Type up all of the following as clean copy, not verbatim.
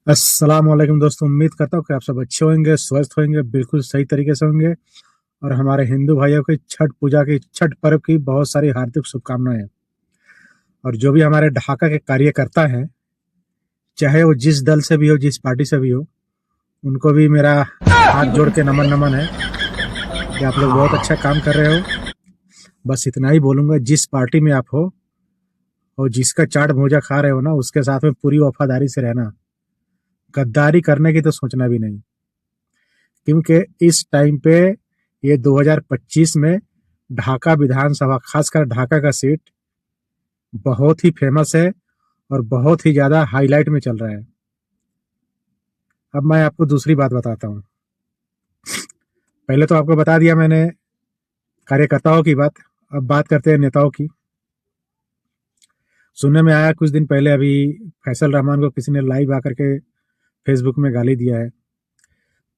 अस्सलाम वालेकुम दोस्तों। उम्मीद करता हूँ कि आप सब अच्छे होंगे, स्वस्थ होंगे, बिल्कुल सही तरीके से होंगे। और हमारे हिंदू भाइयों की छठ पूजा की, छठ पर्व की बहुत सारी हार्दिक शुभकामनाएं। और जो भी हमारे ढाका के कार्यकर्ता हैं, चाहे वो जिस दल से भी हो, जिस पार्टी से भी हो, उनको भी मेरा हाथ जोड़ के नमन नमन है कि आप लोग बहुत अच्छा काम कर रहे हो। बस इतना ही बोलूंगा, जिस पार्टी में आप हो और जिसका चाट भोजा खा रहे हो ना, उसके साथ में पूरी वफादारी से रहना। गद्दारी करने की तो सोचना भी नहीं, क्योंकि इस टाइम पे ये 2025 में ढाका विधानसभा, खासकर ढाका का सीट बहुत ही फेमस है और बहुत ही ज्यादा हाईलाइट में चल रहा है। अब मैं आपको दूसरी बात बताता हूँ। पहले तो आपको बता दिया मैंने कार्यकर्ताओं की बात। अब बात करते हैं नेताओं की। सुनने में आया कुछ दिन पहले, अभी फैसल रहमान को किसी ने लाइव आकर के फेसबुक में गाली दिया है।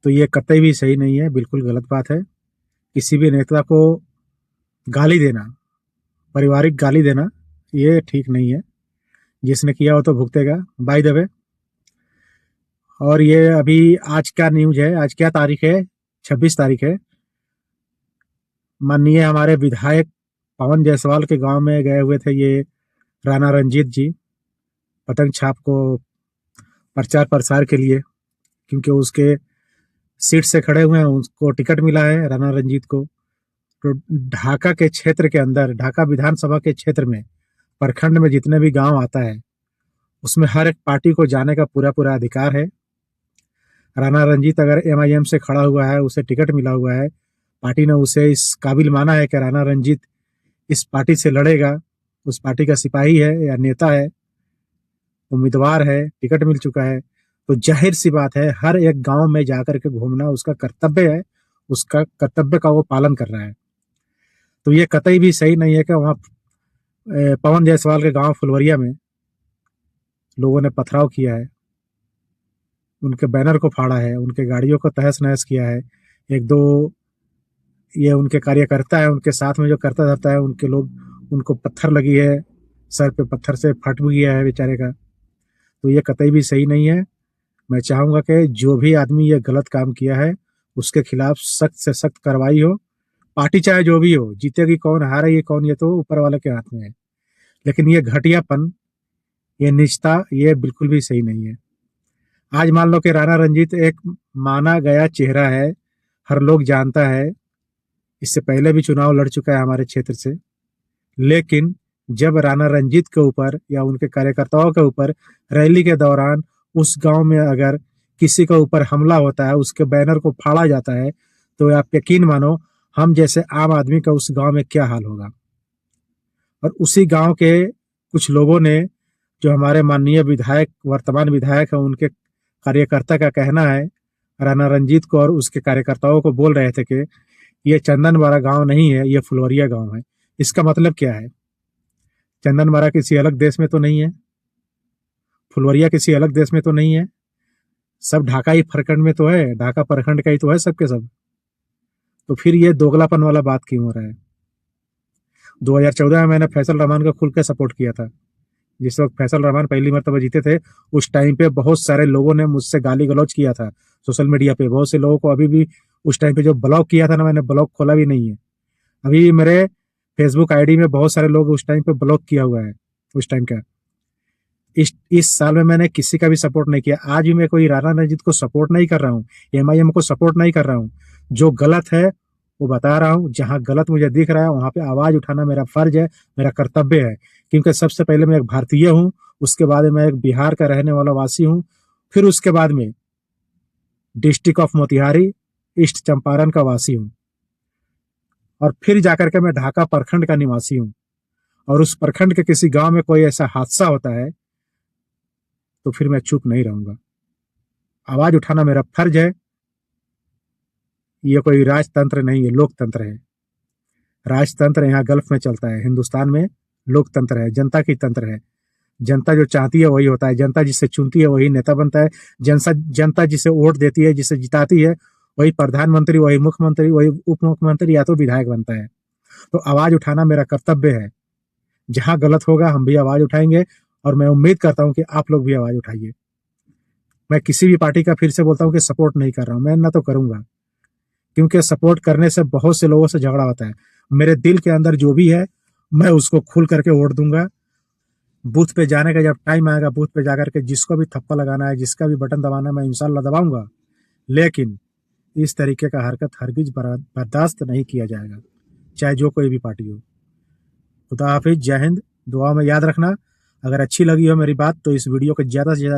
तो ये कतई भी सही नहीं है, बिल्कुल गलत बात है। किसी भी नेता को गाली देना, पारिवारिक गाली देना, ये ठीक नहीं है। जिसने किया हो तो भुगतेगा, बाय द वे। और ये अभी आज क्या न्यूज है, आज क्या तारीख है? 26 तारीख है। माननीय हमारे विधायक पवन जायसवाल के गांव में गए हुए थे ये राणा रंजीत जी, पतंग छाप को प्रचार प्रसार के लिए, क्योंकि उसके सीट से खड़े हुए हैं, उसको टिकट मिला है राणा रंजीत को। तो ढाका के क्षेत्र के अंदर, ढाका विधानसभा के क्षेत्र में, प्रखंड में जितने भी गांव आता है, उसमें हर एक पार्टी को जाने का पूरा पूरा अधिकार है। राणा रंजीत अगर एमआईएम से खड़ा हुआ है, उसे टिकट मिला हुआ है, पार्टी ने उसे इस काबिल माना है कि राणा रंजीत इस पार्टी से लड़ेगा, उस पार्टी का सिपाही है या नेता है, उम्मीदवार है, टिकट मिल चुका है, तो जाहिर सी बात है हर एक गांव में जाकर के घूमना उसका कर्तव्य है। उसका कर्तव्य का वो पालन कर रहा है। तो ये कतई भी सही नहीं है कि वहाँ पवन जायसवाल के गांव फुलवरिया में लोगों ने पथराव किया है, उनके बैनर को फाड़ा है, उनके गाड़ियों को तहस नहस किया है। एक दो ये उनके कार्यकर्ता है, उनके साथ में जो करता धरता है, उनके लोग, उनको पत्थर लगी है, सर पे पत्थर से फट भी गया है बेचारे का। तो ये कतई भी सही नहीं है। मैं चाहूंगा कि जो भी आदमी ये गलत काम किया है, उसके खिलाफ सख्त से सख्त कार्रवाई हो। पार्टी चाहे जो भी हो, जीतेगी कौन, हारेगी कौन, ये तो ऊपर वाले के हाथ में है। लेकिन ये घटियापन, ये नीचता, ये बिल्कुल भी सही नहीं है। आज मान लो कि राणा रंजीत एक माना गया चेहरा है, हर लोग जानता है, इससे पहले भी चुनाव लड़ चुका है हमारे क्षेत्र से। लेकिन जब राणा रंजीत के ऊपर या उनके कार्यकर्ताओं के ऊपर रैली के दौरान उस गांव में अगर किसी के ऊपर हमला होता है, उसके बैनर को फाड़ा जाता है, तो आप यकीन मानो हम जैसे आम आदमी का उस गांव में क्या हाल होगा। और उसी गांव के कुछ लोगों ने, जो हमारे माननीय विधायक, वर्तमान विधायक है, उनके कार्यकर्ता का कहना है, राणा रंजीत को और उसके कार्यकर्ताओं को बोल रहे थे कि ये चंदनवाड़ा गांव नहीं है, ये फुलवरिया गांव है। इसका मतलब क्या है? चंदनवाड़ा किसी अलग देश में तो नहीं है, फुलवरिया किसी अलग देश में तो नहीं है, सब ढाका ही प्रखंड में तो है, ढाका प्रखंड का ही तो है सबके सब। तो फिर ये दोगलापन वाला बात क्यों हो रहा है? 2014 में मैंने फैसल रहमान को खुल के सपोर्ट किया था। जिस वक्त फैसल रहमान पहली मरतबा जीते थे, उस टाइम पे बहुत सारे लोगों ने मुझसे गाली गलौज किया था सोशल मीडिया पे। बहुत से लोगों को अभी भी उस टाइम पे जो ब्लॉक किया था ना, मैंने ब्लॉक खोला भी नहीं है। अभी मेरे फेसबुक आईडी में बहुत सारे लोग उस टाइम पे ब्लॉक किया हुआ है उस टाइम का। इस साल में मैंने किसी का भी सपोर्ट नहीं किया। आज भी मैं कोई राणा रंजीत को सपोर्ट नहीं कर रहा हूँ, एमआईएम को सपोर्ट नहीं कर रहा हूँ। जो गलत है वो बता रहा हूँ, जहां गलत मुझे दिख रहा है वहां पे आवाज उठाना मेरा फर्ज है, मेरा कर्तव्य है। क्योंकि सबसे पहले मैं एक भारतीय हूँ, उसके बाद मैं एक बिहार का रहने वाला वासी हूँ, फिर उसके बाद में district of Motihari, east Champaran का वासी हूँ, और फिर जाकर के मैं ढाका प्रखंड का निवासी हूँ। और उस प्रखंड के किसी गांव में कोई ऐसा हादसा होता है तो फिर मैं चुप नहीं रहूंगा, आवाज उठाना मेरा फर्ज है। ये कोई राजतंत्र नहीं है, लोकतंत्र है। राजतंत्र यहाँ गल्फ में चलता है, हिंदुस्तान में लोकतंत्र है, जनता की तंत्र है। जनता जो चाहती है वही होता है, जनता जिसे चुनती है वही नेता बनता है। जनता जिसे वोट देती है, जिसे जिताती है, वही प्रधानमंत्री, वही मुख्यमंत्री, वही उप मुख्यमंत्री या तो विधायक बनता है। तो आवाज उठाना मेरा कर्तव्य है। जहां गलत होगा हम भी आवाज उठाएंगे, और मैं उम्मीद करता हूं कि आप लोग भी आवाज उठाइए। मैं किसी भी पार्टी का फिर से बोलता हूँ कि सपोर्ट नहीं कर रहा हूँ, मैं ना तो करूंगा, क्योंकि सपोर्ट करने से बहुत से लोगों से झगड़ा होता है। मेरे दिल के अंदर जो भी है मैं उसको खुल करके वोट दूंगा। बूथ पे जाने का जब टाइम आएगा, बूथ पे जाकर के जिसको भी थप्पा लगाना है, जिसका भी बटन दबाना है, मैं इंशाल्लाह दबाऊंगा। लेकिन इस तरीके का हरकत हरगिज बर्दाश्त नहीं किया जाएगा, चाहे जो कोई भी पार्टी हो। खुदा हाफिज, जय हिंद। दुआ में याद रखना। अगर अच्छी लगी हो मेरी बात तो इस वीडियो को ज़्यादा से ज़्यादा